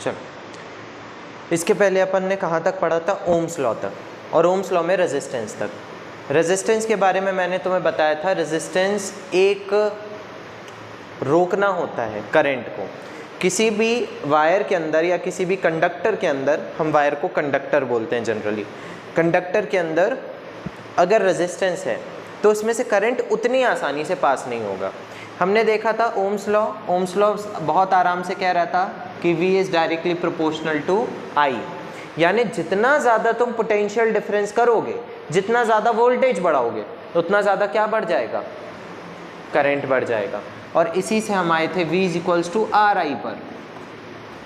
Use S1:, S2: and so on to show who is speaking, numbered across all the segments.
S1: चलो, इसके पहले अपन ने कहाँ तक पढ़ा था? ओम्स लॉ तक, और ओम्स लॉ में रेजिस्टेंस तक। रेजिस्टेंस के बारे में मैंने तुम्हें बताया था, रेजिस्टेंस एक रोकना होता है करंट को। किसी भी वायर के अंदर या किसी भी कंडक्टर के अंदर, हम वायर को कंडक्टर बोलते हैं जनरली, कंडक्टर के अंदर अगर रेजिस्टेंस है तो उसमें से करंट उतनी आसानी से पास नहीं होगा। हमने देखा था ओम्स लॉ। ओम्स लॉ बहुत आराम से कह रहा था कि V is directly proportional to I, यानी जितना ज़्यादा तुम पोटेंशियल डिफरेंस करोगे, जितना ज़्यादा वोल्टेज बढ़ाओगे, उतना ज़्यादा क्या बढ़ जाएगा? करंट बढ़ जाएगा। और इसी से हम आए थे V is equals to RI पर,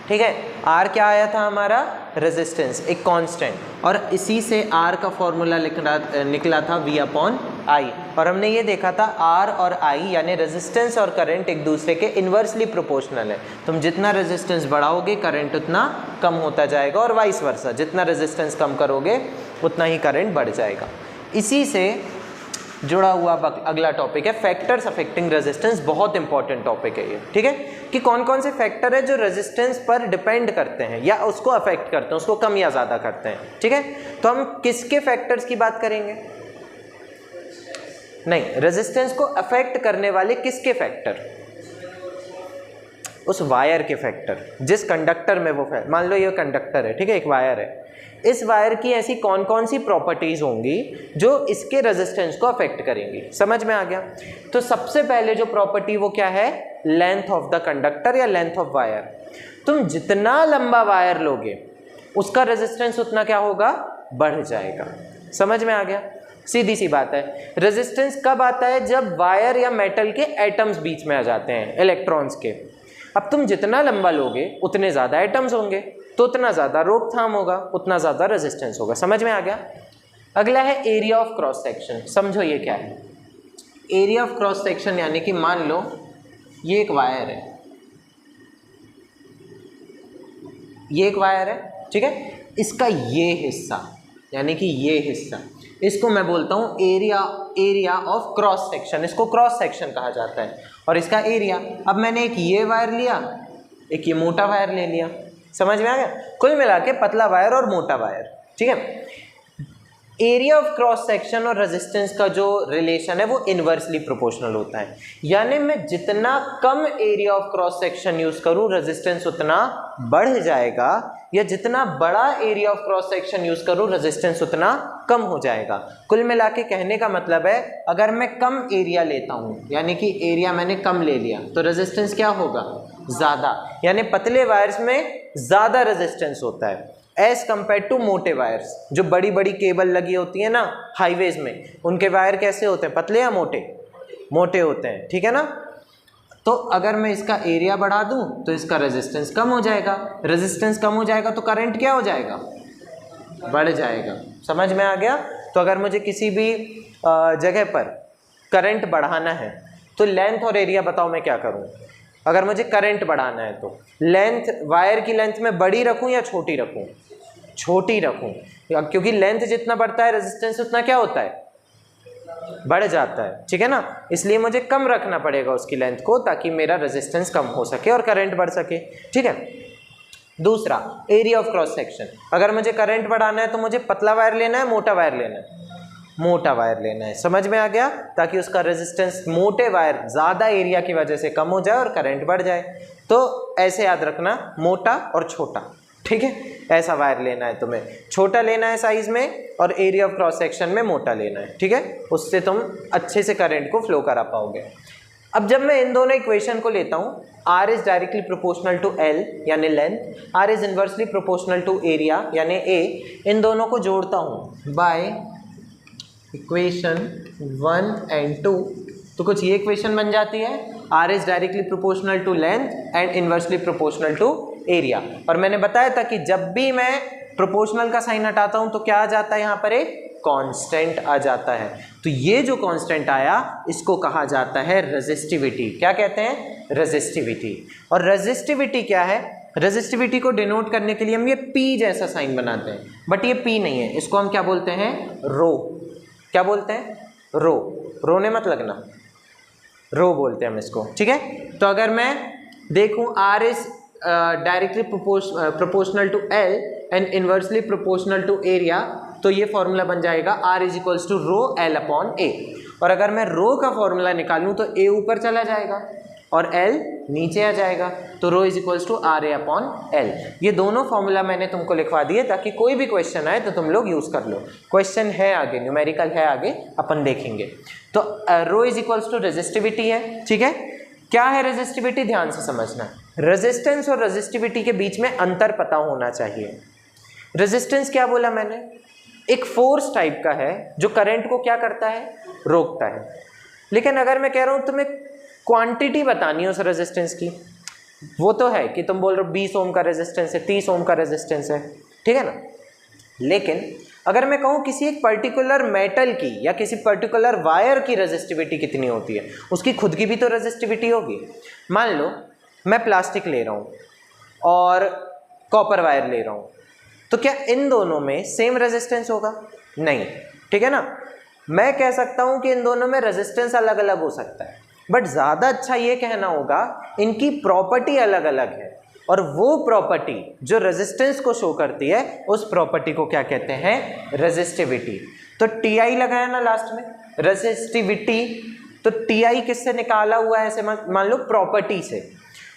S1: ठीक है। R क्या आया था हमारा? रेजिस्टेंस, एक कांस्टेंट, और इसी से R का फॉर्मूला निकला था V अपॉन I। और हमने ये देखा था R और I यानी रेजिस्टेंस और करंट एक दूसरे के इन्वर्सली प्रोपोर्शनल है। तुम जितना रेजिस्टेंस बढ़ाओगे करंट उतना कम होता जाएगा, और वाइस वर्सा, जितना रेजिस्टेंस कम करोगे उतना ही करंट बढ़ जाएगा। इसी से जुड़ा हुआ अगला टॉपिक है फैक्टर्स अफेक्टिंग रेजिस्टेंस। बहुत इंपॉर्टेंट टॉपिक है ये, ठीक है, कि कौन कौन से फैक्टर है जो रेजिस्टेंस पर डिपेंड करते हैं या उसको अफेक्ट करते हैं, उसको कम या ज़्यादा करते हैं, ठीक है। तो हम किसके फैक्टर्स की बात करेंगे? नहीं, रेजिस्टेंस को अफेक्ट करने वाले किसके फैक्टर? उस वायर के फैक्टर, जिस कंडक्टर में वो मान लो ये कंडक्टर है, ठीक है, एक वायर है, इस वायर की ऐसी कौन कौन सी प्रॉपर्टीज होंगी जो इसके रेजिस्टेंस को अफेक्ट करेंगी। समझ में आ गया? तो सबसे पहले जो प्रॉपर्टी वो क्या है? लेंथ ऑफ द कंडक्टर या लेंथ ऑफ वायर। तुम जितना लंबा वायर लोगे उसका रेजिस्टेंस उतना क्या होगा? बढ़ जाएगा। समझ में आ गया? सीधी सी बात है। रेजिस्टेंस कब आता है? जब वायर या मेटल के एटम्स बीच में आ जाते हैं, इलेक्ट्रॉन्स के। अब तुम जितना लंबा लोगे उतने ज़्यादा एटम्स होंगे, तो उतना ज़्यादा रोकथाम होगा, उतना ज़्यादा रेजिस्टेंस होगा। समझ में आ गया? अगला है एरिया ऑफ क्रॉस सेक्शन। समझो ये क्या है? एरिया ऑफ क्रॉस सेक्शन यानी कि मान लो ये एक वायर है, ये एक वायर है, ठीक है, इसका ये हिस्सा यानी कि ये हिस्सा, इसको मैं बोलता हूँ एरिया ऑफ क्रॉस सेक्शन। इसको क्रॉस सेक्शन कहा जाता है, और इसका एरिया। अब मैंने एक ये वायर लिया, एक ये मोटा वायर ले लिया। समझ में आ गया? कुल मिला के पतला वायर और मोटा वायर, ठीक है। एरिया ऑफ क्रॉस सेक्शन और रेजिस्टेंस का जो रिलेशन है वो इन्वर्सली प्रोपोर्शनल होता है, यानी मैं जितना कम area of cross section use करूं रेजिस्टेंस उतना बढ़ जाएगा, या जितना बड़ा area of cross section use करूं रेजिस्टेंस उतना कम हो जाएगा। कुल मिला के कहने का मतलब है, अगर मैं कम एरिया लेता हूं, यानी कि एरिया मैंने कम ले लिया, तो रेजिस्टेंस क्या होगा? ज़्यादा। यानी पतले वायर्स में ज़्यादा रेजिस्टेंस होता है एज कम्पेयर टू मोटे वायर्स। जो बड़ी बड़ी केबल लगी होती है ना हाईवेज में, उनके वायर कैसे होते हैं? पतले या मोटे? मोटे होते हैं, ठीक है ना। तो अगर मैं इसका एरिया बढ़ा दूं तो इसका रेजिस्टेंस कम हो जाएगा, रेजिस्टेंस कम हो जाएगा तो करंट क्या हो जाएगा? बढ़ जाएगा। समझ में आ गया? तो अगर मुझे किसी भी जगह पर करंट बढ़ाना है तो लेंथ और एरिया बताओ मैं क्या करूं? अगर मुझे करंट बढ़ाना है तो लेंथ, वायर की लेंथ में बड़ी रखूं या छोटी रखूं? छोटी रखूं, क्योंकि लेंथ जितना बढ़ता है रेजिस्टेंस उतना क्या होता है? बढ़ जाता है, ठीक है ना। इसलिए मुझे कम रखना पड़ेगा उसकी लेंथ को, ताकि मेरा रेजिस्टेंस कम हो सके और करंट बढ़ सके, ठीक है। दूसरा, एरिया ऑफ क्रॉस सेक्शन। अगर मुझे करंट बढ़ाना है तो मुझे पतला वायर लेना है, मोटा वायर लेना है? मोटा वायर लेना है। समझ में आ गया? ताकि उसका रेजिस्टेंस मोटे वायर ज़्यादा एरिया की वजह से कम हो जाए और करंट बढ़ जाए। तो ऐसे याद रखना, मोटा और छोटा, ठीक है, ऐसा वायर लेना है तुम्हें। छोटा लेना है साइज में और एरिया ऑफ क्रॉस सेक्शन में मोटा लेना है, ठीक है। उससे तुम अच्छे से करंट को फ्लो करा पाओगे। अब जब मैं इन दोनों इक्वेशन को लेता हूँ, R is directly proportional to L यानी length, R is inversely proportional to area यानी A, इन दोनों को जोड़ता हूँ बाय इक्वेशन 1 and 2, तो कुछ ये इक्वेशन बन जाती है, R is directly proportional to length and inversely proportional to area. और मैंने बताया था कि जब भी मैं प्रोपोर्शनल का साइन हटाता हूं तो क्या आ जाता है? यहाँ पर एक कांस्टेंट आ जाता है। तो ये जो कांस्टेंट आया इसको कहा जाता है रेजिस्टिविटी। क्या कहते हैं? रेजिस्टिविटी। और रेजिस्टिविटी क्या है? रेजिस्टिविटी को डिनोट करने के लिए हम ये P जैसा साइन बनाते हैं, बट ये P नहीं है, इसको हम क्या बोलते हैं? रो। क्या बोलते हैं? रो। रोने मत लगना, रो बोलते हैं हम इसको, ठीक है। तो अगर मैं देखूं R is directly proportional to L and inversely proportional to area, तो ये फॉर्मूला बन जाएगा R is equals to rho L upon A. और अगर मैं रो का फॉर्मूला निकालूं तो ए ऊपर चला जाएगा और एल नीचे आ जाएगा, तो rho is equals to R A upon L. ये दोनों फॉर्मूला मैंने तुमको लिखवा दिए ताकि कोई भी क्वेश्चन आए तो तुम लोग यूज़ कर लो। क्वेश्चन है आगे, न्यूमेरिकल है आगे, अपन देखेंगे। तो rho is equals to resistivity है, ठीक है। क्या है रेजिस्टिविटी, ध्यान से समझना। रेजिस्टेंस और रेजिस्टिविटी के बीच में अंतर पता होना चाहिए। रेजिस्टेंस क्या बोला मैंने, एक फोर्स टाइप का है जो करंट को क्या करता है, रोकता है। लेकिन अगर मैं कह रहा हूँ तुम्हें क्वांटिटी बतानी है उस रेजिस्टेंस की, वो तो है कि तुम बोल रहे हो 20 ओम का रेजिस्टेंस है, 30 ओम का रेजिस्टेंस है, ठीक है ना। लेकिन अगर मैं कहूँ किसी एक पर्टिकुलर मेटल की या किसी पर्टिकुलर वायर की रेजिस्टिविटी कितनी होती है, उसकी खुद की भी तो रेजिस्टिविटी होगी। मान लो मैं प्लास्टिक ले रहा हूँ और कॉपर वायर ले रहा हूँ, तो क्या इन दोनों में सेम रेजिस्टेंस होगा, नहीं, ठीक है ना। मैं कह सकता हूँ कि इन दोनों में रेजिस्टेंस अलग अलग हो सकता है, बट ज़्यादा अच्छा ये कहना होगा इनकी प्रॉपर्टी अलग अलग है, और वो प्रॉपर्टी जो रेजिस्टेंस को शो करती है उस प्रॉपर्टी को क्या कहते हैं, रेजिस्टिविटी। तो टीआई लगाया ना लास्ट में, रेजिस्टिविटी, तो टीआई किससे निकाला हुआ है, ऐसे मान लो प्रॉपर्टी से,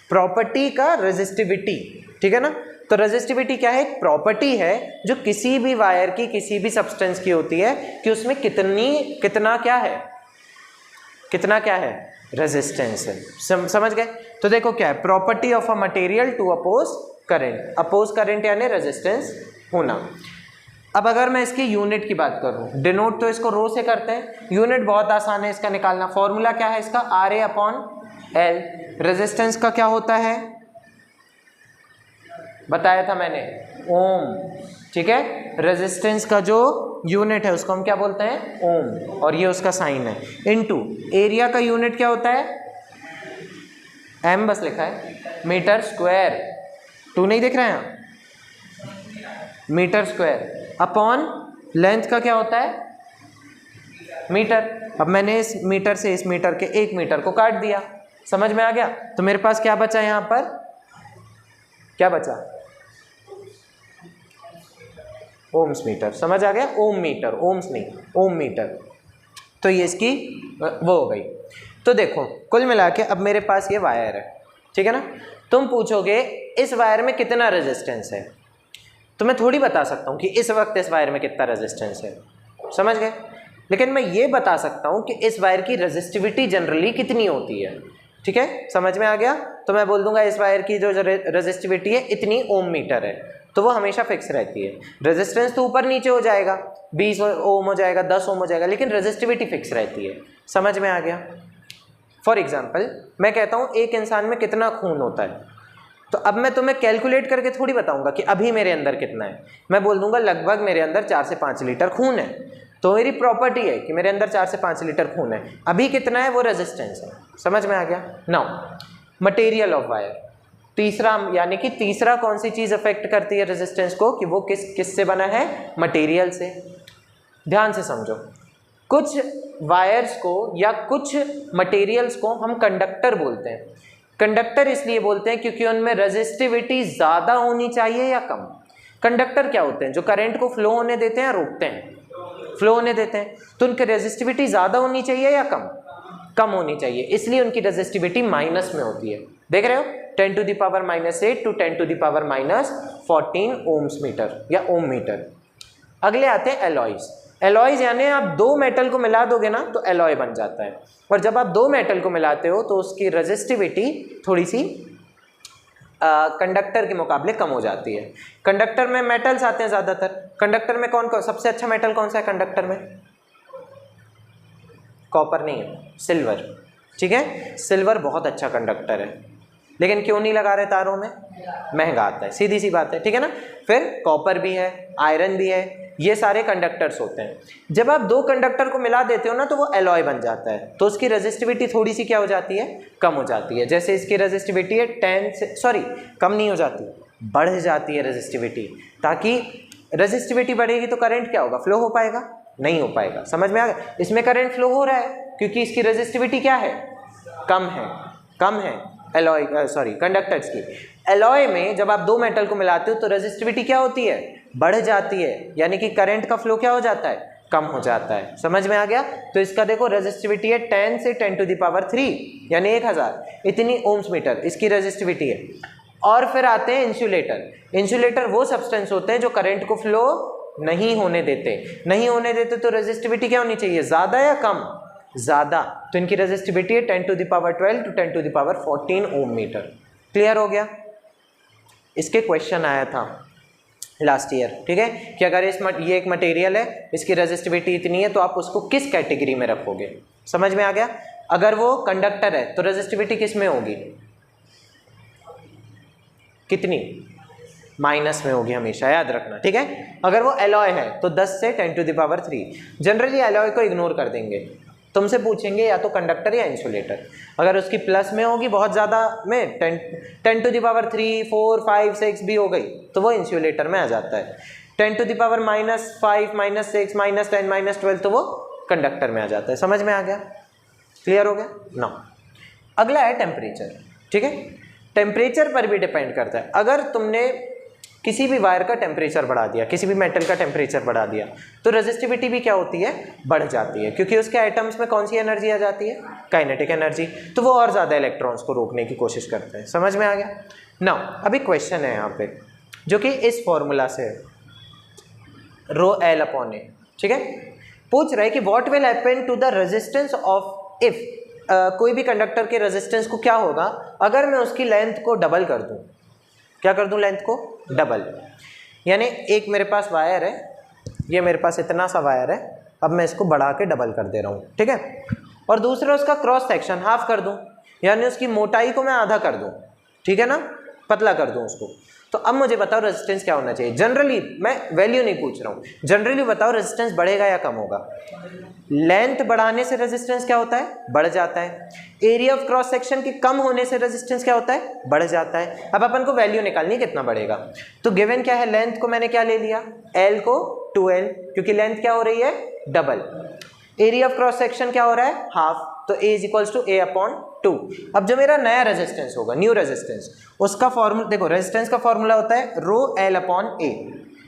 S1: प्रॉपर्टी का रेजिस्टिविटी, ठीक है ना। तो रेजिस्टिविटी क्या है, एक प्रॉपर्टी है जो किसी भी वायर की किसी भी सब्सटेंस की होती है कि उसमें कितना क्या है रेजिस्टेंस है। समझ गए। तो देखो क्या है, property of a material to oppose current, oppose current यानी रेजिस्टेंस होना। अब अगर मैं इसकी यूनिट की बात करूं, डिनोट तो इसको रो से करते हैं, यूनिट बहुत आसान है इसका निकालना। फॉर्मूला क्या है इसका, आर ए अपॉन एल। रेजिस्टेंस का क्या होता है, बताया था मैंने, ओम, ठीक है। रेजिस्टेंस का जो यूनिट है उसको हम क्या बोलते हैं, ओम, और ये उसका साइन है। इनटू एरिया का यूनिट क्या होता है, एम बस लिखा है, मीटर स्क्वायर, टू नहीं दिख रहा है यहाँ, मीटर स्क्वायर, अपॉन लेंथ का क्या होता है, मीटर। अब मैंने इस मीटर से इस मीटर के 1 मीटर को काट दिया, समझ में आ गया। तो मेरे पास क्या बचा यहाँ पर, क्या बचा, ओम्स मीटर, समझ आ गया, ओम मीटर, ओम्स नहीं, ओम मीटर। तो ये इसकी वो हो गई। तो देखो कुल मिला के अब मेरे पास ये वायर है, ठीक है ना। तुम पूछोगे इस वायर में कितना रेजिस्टेंस है, तो मैं थोड़ी बता सकता हूँ कि इस वक्त इस वायर में कितना रेजिस्टेंस है, समझ गए। लेकिन मैं ये बता सकता हूँ कि इस वायर की रेजिस्टिविटी जनरली कितनी होती है, ठीक है, समझ में आ गया। तो मैं बोल दूंगा इस वायर की जो रेजिस्टिविटी है इतनी ओम मीटर है, तो वो हमेशा फिक्स रहती है। रेजिस्टेंस तो ऊपर नीचे हो जाएगा, 20 ओम हो जाएगा, 10 ओम हो जाएगा, लेकिन रेजिस्टिविटी फिक्स रहती है, समझ में आ गया। फॉर एग्जाम्पल मैं कहता हूँ एक इंसान में कितना खून होता है, तो अब मैं तुम्हें कैलकुलेट करके थोड़ी बताऊंगा कि अभी मेरे अंदर कितना है। मैं बोल दूंगा लगभग मेरे अंदर 4 से 5 लीटर खून है, तो मेरी प्रॉपर्टी है कि मेरे अंदर 4 से 5 लीटर खून है। अभी कितना है, वो रेजिस्टेंस है, समझ में आ गया। नाउ मटेरियल ऑफ वायर, तीसरा, यानी कि तीसरा कौन सी चीज़ अफेक्ट करती है रेजिस्टेंस को, कि वो किस से बना है, मटेरियल से। ध्यान से समझो, कुछ वायर्स को या कुछ मटेरियल्स को हम कंडक्टर बोलते हैं। कंडक्टर इसलिए बोलते हैं क्योंकि उनमें रेजिस्टिविटी ज़्यादा होनी चाहिए या कम। कंडक्टर क्या होते हैं, जो करंट को फ्लो होने देते हैं, रोकते हैं, फ्लो होने देते हैं। तो उनकी रेजिस्टिविटी ज़्यादा होनी चाहिए या कम होनी चाहिए, इसलिए उनकी रेजिस्टिविटी माइनस में होती है। देख रहे हो, 10 to the power -8 to 10 to the power -14 ohms metre या ओम मीटर। अगले आते हैं एलॉयज। एलॉयज यानी आप 2 मेटल को मिला दोगे ना तो एलॉय बन जाता है, और जब आप 2 मेटल को मिलाते हो तो उसकी रेजिस्टिविटी थोड़ी सी कंडक्टर के मुकाबले कम हो जाती है। कंडक्टर में मेटल्स आते हैं ज़्यादातर। कंडक्टर में कौन सबसे अच्छा मेटल कौन सा है कंडक्टर में, कॉपर नहीं है, सिल्वर, ठीक है। सिल्वर बहुत अच्छा कंडक्टर है, लेकिन क्यों नहीं लगा रहे तारों में, महंगा आता है, सीधी सी बात है, ठीक है ना। फिर कॉपर भी है, आयरन भी है, ये सारे कंडक्टर्स होते हैं। जब आप 2 कंडक्टर को मिला देते हो ना तो वो एलॉय बन जाता है, तो उसकी रेजिस्टिविटी थोड़ी सी क्या हो जाती है, कम हो जाती है। जैसे इसकी रेजिस्टिविटी है 10 से कम नहीं हो जाती, बढ़ जाती है रेजिस्टिविटी, ताकि रेजिस्टिविटी बढ़ेगी तो करंट क्या होगा, फ्लो हो पाएगा, नहीं हो पाएगा। समझ में आ गया। इसमें करंट फ्लो हो रहा है क्योंकि इसकी रेजिस्टिविटी क्या है, कम है एलॉय कंडक्टर्स की। एलॉय में जब आप दो मेटल को मिलाते हो तो रेजिस्टिविटी क्या होती है, बढ़ जाती है, यानी कि करंट का फ्लो क्या हो जाता है, कम हो जाता है। समझ में आ गया। तो इसका देखो रेजिस्टिविटी है 10 से 10 टू द पावर 3 यानी 1000, इतनी ओम्स मीटर इसकी रेजिस्टिविटी है। और फिर आते हैं इंसुलेटर। इंसुलेटर वो सब्सटेंस होते हैं जो करंट को फ्लो नहीं होने देते, तो रेजिस्टिविटी क्या होनी चाहिए, ज़्यादा या कम, ज़्यादा। तो इनकी रेजिस्टिविटी है 10 to the power 12 to 10 to the power 14 ohm metre. Clear हो गया। इसके क्वेश्चन आया था लास्ट ईयर, ठीक है, कि अगर ये एक मटेरियल है, इसकी रेजिस्टिविटी इतनी है, तो आप उसको किस कैटेगरी में रखोगे। समझ में आ गया। अगर वो कंडक्टर है तो रेजिस्टिविटी किस में होगी, कितनी, माइनस में होगी हमेशा, याद रखना, ठीक है। अगर वो एलॉय है तो 10 से 10 to the power 3। Generally alloy को इग्नोर कर देंगे, तुमसे पूछेंगे या तो कंडक्टर या इंसुलेटर। अगर उसकी प्लस में होगी बहुत ज़्यादा में 10 टू द पावर 3, 4, 5, 6 भी हो गई तो वो इंसुलेटर में आ जाता है। 10 टू द पावर -5, -6, -10, -12 तो वो कंडक्टर में आ जाता है। समझ में आ गया, क्लियर हो गया ना। अगला है टेम्परेचर, ठीक है। टेम्परेचर पर भी डिपेंड करता है। अगर तुमने किसी भी वायर का टेम्परेचर बढ़ा दिया, किसी भी मेटल का टेम्परेचर बढ़ा दिया, तो रेजिस्टिविटी भी क्या होती है, बढ़ जाती है, क्योंकि उसके एटम्स में कौन सी एनर्जी आ जाती है, काइनेटिक एनर्जी। तो वो और ज़्यादा इलेक्ट्रॉन्स को रोकने की कोशिश करते हैं। समझ में आ गया ना। अभी क्वेश्चन है यहाँ पे जो कि इस फॉर्मूला से ρL/A, ठीक है। पूछ रहा है कि what will happen to the resistance of if, कोई भी कंडक्टर के रेजिस्टेंस को क्या होगा अगर मैं उसकी लेंथ को डबल कर दूं। क्या कर दूं, लेंथ को डबल। यानी एक मेरे पास वायर है, ये मेरे पास इतना सा वायर है, अब मैं इसको बढ़ा के डबल कर दे रहा हूँ, ठीक है। और दूसरा उसका क्रॉस सेक्शन हाफ कर दूं, यानी उसकी मोटाई को मैं आधा कर दूं, ठीक है ना, पतला कर दूं उसको। तो अब मुझे बताओ रेजिस्टेंस क्या होना चाहिए। जनरली मैं वैल्यू नहीं पूछ रहा हूँ, जनरली बताओ रेजिस्टेंस बढ़ेगा या कम होगा। लेंथ बढ़ाने से रेजिस्टेंस क्या होता है, बढ़ जाता है। एरिया ऑफ क्रॉस सेक्शन के कम होने से रेजिस्टेंस क्या होता है, बढ़ जाता है। अब अपन को वैल्यू निकालनी है कितना बढ़ेगा। तो गिवन क्या है, लेंथ को मैंने क्या ले लिया, L को 2L, क्योंकि लेंथ क्या हो रही है, double. Area of cross section क्या हो रहा है, हाफ, तो A = A/2। अब जो मेरा नया रेजिस्टेंस होगा, न्यू रेजिस्टेंस, उसका फॉर्मूला देखो, रेजिस्टेंस का फॉर्मूला होता है ρL/A।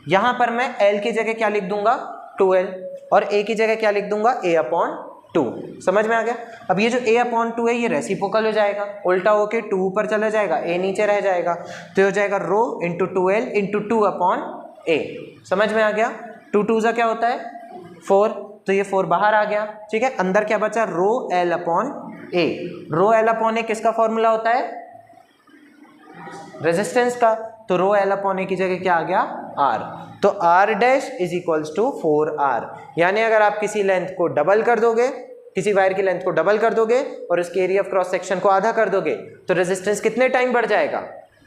S1: यहाँ पर मैं L की जगह क्या लिख दूंगा, 2L, और A की जगह क्या लिख दूंगा, A/2। समझ में आ गया। अब ये जो A/2 है ये रेसिप्रोकल हो जाएगा, उल्टा होके 2 ऊपर चला जाएगा, A नीचे रह जाएगा, तो ये हो जाएगा ρ × 2L × 2/A। समझ में आ गया। 2 2 क्या होता है, 4, तो ये 4 बाहर आ गया, ठीक है। अंदर क्या बचा, ρL/A। ρL/A किसका फॉर्मूला होता है, रेजिस्टेंस का, तो ρL/A की जगह क्या आ गया, R। तो R' = 4R। यानी अगर आप किसी लेंथ को डबल कर दोगे, किसी वायर की लेंथ को डबल कर दोगे और उसके एरिया ऑफ क्रॉस सेक्शन को आधा कर दोगे, तो रेजिस्टेंस कितने टाइम बढ़ जाएगा,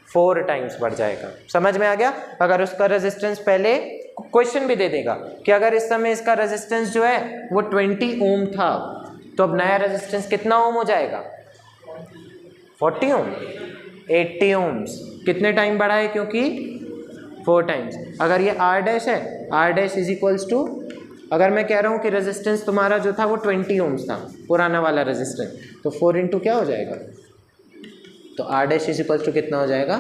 S1: 4 टाइम्स बढ़ जाएगा। समझ में आ गया। अगर उसका रेजिस्टेंस, पहले क्वेश्चन भी दे देगा कि अगर इस समय इसका रेजिस्टेंस जो है वो 20 ओम था, तो अब नया रेजिस्टेंस कितना ओम हो जाएगा, 40 ओम, 80 ओम्स। कितने टाइम बढ़ा है, क्योंकि 4 टाइम्स। अगर ये R' है, R' अगर मैं कह रहा हूँ कि रेजिस्टेंस तुम्हारा जो था वो 20 ओम्स था, पुराना वाला रेजिस्टेंस, तो 4 × क्या हो जाएगा, तो R' कितना हो जाएगा,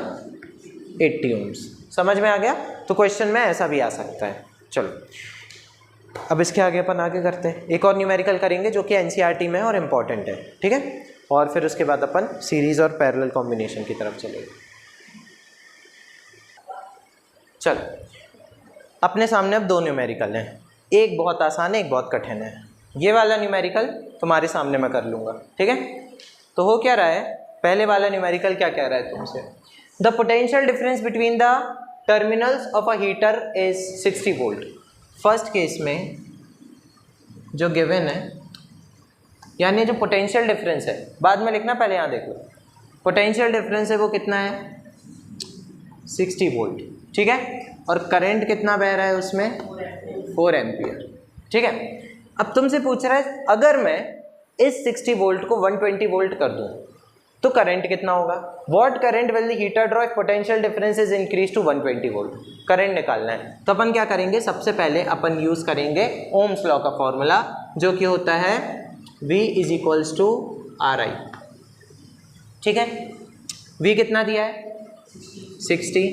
S1: 80 ओम्स। समझ में आ गया। तो क्वेश्चन में ऐसा भी आ सकता है। चलो अब इसके आगे अपन आगे करते हैं, एक और न्यूमेरिकल करेंगे जो कि NCERT में और इम्पॉर्टेंट है, ठीक है। और फिर उसके बाद अपन सीरीज और पैरेलल कॉम्बिनेशन की तरफ चलेंगे। चलो अपने सामने अब 2 न्यूमेरिकल हैं, एक बहुत आसान है, एक बहुत कठिन है। ये वाला न्यूमेरिकल तुम्हारे सामने मैं कर लूँगा, ठीक है। तो हो क्या रहा है, पहले वाला न्यूमेरिकल क्या कह रहा है तुमसे, the potential difference between the terminals of a heater is 60 volt. First case में जो गिवन है, यानी जो पोटेंशियल डिफरेंस है, बाद में लिखना, पहले यहाँ देखो, पोटेंशियल डिफरेंस है वो कितना है, 60 वोल्ट, ठीक है। और करंट कितना बह रहा है उसमें, 4 एम्पियर, ठीक है। अब तुमसे पूछ रहा है अगर मैं इस 60 वोल्ट को 120 वोल्ट कर दूं तो करंट कितना होगा, what current will the heater draw if potential difference is increase to 120 volt. Current निकालना है, तो अपन क्या करेंगे, सबसे पहले अपन यूज़ करेंगे ओम्स लॉ का फॉर्मूला, जो कि होता है V = RI, ठीक है। V कितना दिया है, 60,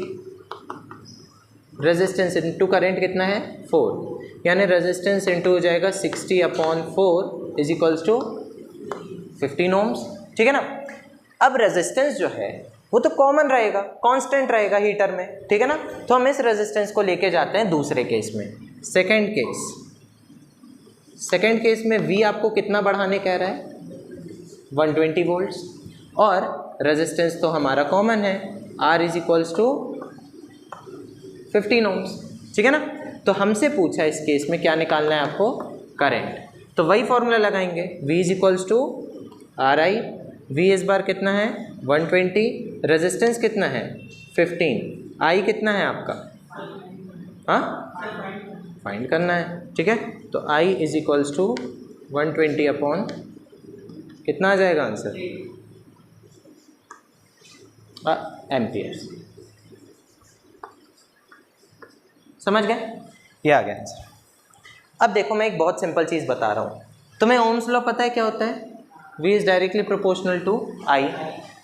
S1: रेजिस्टेंस इंटू करंट कितना है 4, यानी रेजिस्टेंस इंटू हो जाएगा 60/4 इज इक्वल्स टू 15 ओम्स। ठीक है ना। अब रेजिस्टेंस जो है वो तो कॉमन रहेगा, कांस्टेंट रहेगा हीटर में, ठीक है ना। तो हम इस रेजिस्टेंस को लेके जाते हैं दूसरे केस में, सेकंड केस। सेकंड केस में V आपको कितना बढ़ाने कह रहा है 120 वोल्ट्स, और रेजिस्टेंस तो हमारा कॉमन है R is equals to 15 ohms. ठीक है ना। तो हमसे पूछा इस केस में क्या निकालना है आपको, करंट। तो वही फॉर्मूला लगाएंगे, V is equals to RI। V इस बार कितना है 120, रेजिस्टेंस कितना है 15, I कितना है आपका, हाँ फाइंड करना है। ठीक है। तो I is equals to 120 upon कितना आ जाएगा आंसर, एम्पियर्स। समझ गए, ये आ गया आंसर। अब देखो मैं एक बहुत सिंपल चीज़ बता रहा हूँ, तुम्हें ओम्स लॉ पता है क्या होता है, V is directly proportional to I।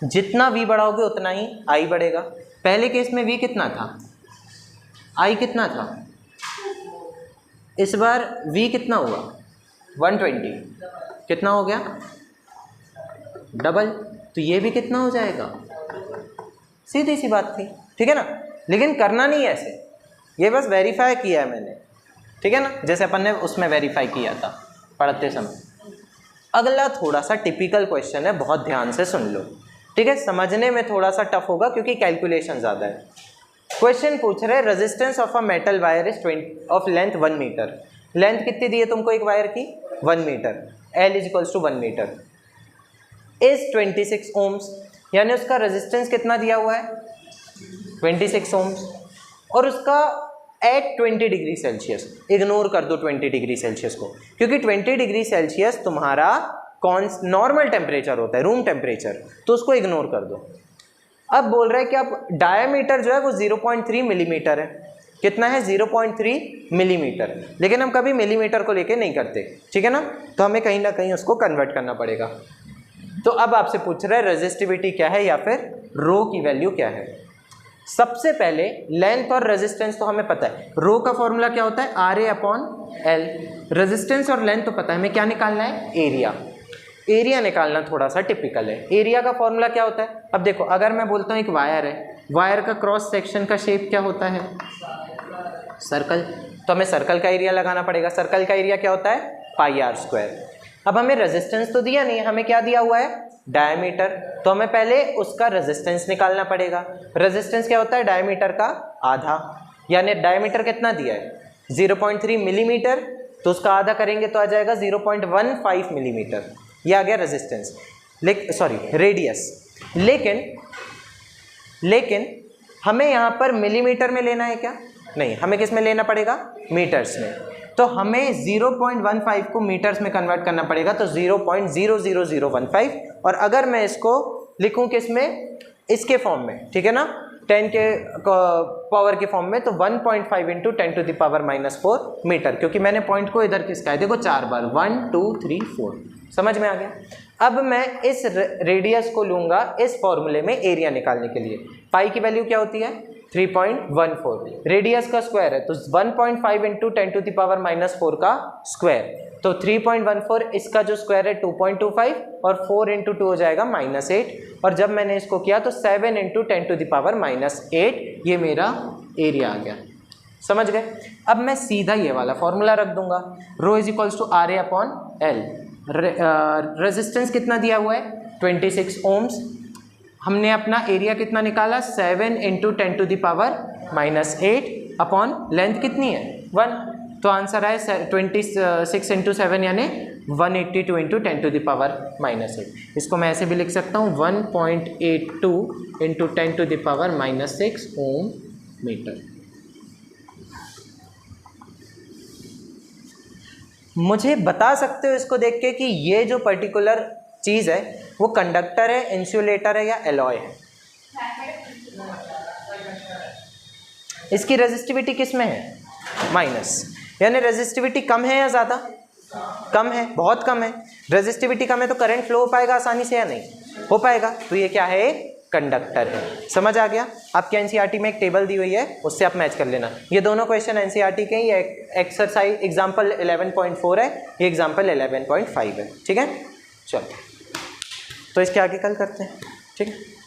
S1: जितना V बढ़ाओगे उतना ही I बढ़ेगा। पहले केस में V कितना था, I कितना था, इस बार V कितना हुआ 120, कितना हो गया डबल, तो ये भी कितना हो जाएगा, सीधी सी बात थी। ठीक है ना। लेकिन करना नहीं है ऐसे, ये बस वेरीफाई किया है मैंने, ठीक है ना, जैसे अपन ने उसमें वेरीफाई किया था पढ़ते समय। अगला थोड़ा सा टिपिकल क्वेश्चन है, बहुत ध्यान से सुन लो, ठीक है। समझने में थोड़ा सा टफ होगा क्योंकि कैलकुलेशन ज़्यादा है। क्वेश्चन पूछ रहे resistance of a metal wire is 20 of length 1 metre. Length कितनी दी है तुमको एक वायर की 1 metre, L is equals to 1 metre, is 26 ohms, यानी उसका रेजिस्टेंस कितना दिया हुआ है 26 ओम्स, और उसका एट 20 डिग्री सेल्सियस, इग्नोर कर दो 20 डिग्री सेल्सियस को, क्योंकि 20 डिग्री सेल्सियस तुम्हारा नॉर्मल टेम्परेचर होता है, रूम टेम्परेचर, तो उसको इग्नोर कर दो। अब बोल रहा है कि अब डायमीटर जो है वो 0.3 मिलीमीटर है। कितना है 0.3 मिलीमीटर, लेकिन हम कभी मिलीमीटर को लेके नहीं करते, ठीक है ना, तो हमें कहीं ना कहीं उसको कन्वर्ट करना पड़ेगा। तो अब आपसे पूछ रहा है रेजिस्टिविटी क्या है या फिर रो की वैल्यू क्या है। सबसे पहले लेंथ और रेजिस्टेंस तो हमें पता है, रो का फॉर्मूला क्या होता है RA अपॉन L। रेजिस्टेंस और लेंथ तो पता है, हमें क्या निकालना है एरिया। एरिया निकालना थोड़ा सा टिपिकल है। एरिया का फॉर्मूला क्या होता है, अब देखो अगर मैं बोलता हूँ एक वायर है, वायर का क्रॉस सेक्शन का शेप क्या होता है सर्कल, तो हमें सर्कल का एरिया लगाना पड़ेगा। सर्कल का एरिया क्या होता है πr²। अब हमें रेजिस्टेंस तो दिया नहीं है, हमें क्या दिया हुआ है डायमीटर, तो हमें पहले उसका रेजिस्टेंस निकालना पड़ेगा। रेजिस्टेंस क्या होता है डायमीटर का आधा, यानी डायमीटर कितना दिया है 0.3 मिलीमीटर, तो उसका आधा करेंगे तो आ जाएगा 0.15 मिलीमीटर, ये आ गया रेजिस्टेंस, रेडियस। लेकिन हमें यहाँ पर मिलीमीटर में लेना है क्या, नहीं, हमें किस में लेना पड़ेगा मीटर्स में, तो हमें 0.15 को मीटर्स में कन्वर्ट करना पड़ेगा, तो 0.00015। और अगर मैं इसको लिखूं किस में, इसके फॉर्म में, ठीक है ना, 10 के पावर के फॉर्म में, तो 1.5 into 10 to the power -4 metre, क्योंकि मैंने पॉइंट को इधर किसका है देखो 4 बार, 1 2 3 4, समझ में आ गया। अब मैं इस रेडियस को लूंगा इस फॉर्मूले में एरिया निकालने के लिए। पाई की वैल्यू क्या होती है 3.14, रेडियस का स्क्वायर है तो 1.5 इंटू 10 टू द पावर -4 का स्क्वायर, तो 3.14, इसका जो स्क्वायर है 2.25, और 4 इंटू 2 हो जाएगा -8, और जब मैंने इसको किया तो 7 इंटू 10 टू द पावर -8, ये मेरा एरिया आ गया। समझ गए। अब मैं सीधा ये वाला फॉर्मूला रख दूंगा, rho is equals to RA upon L। Resistance कितना दिया हुआ है 26 ओम्स, हमने अपना एरिया कितना निकाला 7 into 10 to the power -8 upon length कितनी है 1, तो आंसर आए 26 इंटू 7 यानी 182 इंटू 10 टू द पावर -8। इसको मैं ऐसे भी लिख सकता हूँ 1.82 into 10 to the power -6 ohm metre. मुझे बता सकते हो इसको देख के कि ये जो पर्टिकुलर चीज़ है वो कंडक्टर है, इंसुलेटर है या एलॉय है। इसकी रेजिस्टिविटी किस में है माइनस, यानी रेजिस्टिविटी कम है या ज़्यादा, कम है, बहुत कम है। रेजिस्टिविटी कम है तो करंट फ्लो हो पाएगा आसानी से या नहीं हो पाएगा, तो ये क्या है कंडक्टर है। समझ आ गया? आपके एनसीईआरटी में एक टेबल दी हुई है, उससे आप मैच कर लेना। ये दोनों क्वेश्चन एनसीईआरटी के, ये एक्सरसाइज एग्जाम्पल 11.4 है, ये एग्जाम्पल 11.5 है। ठीक है, चलो तो इसके आगे कल करते हैं। ठीक है।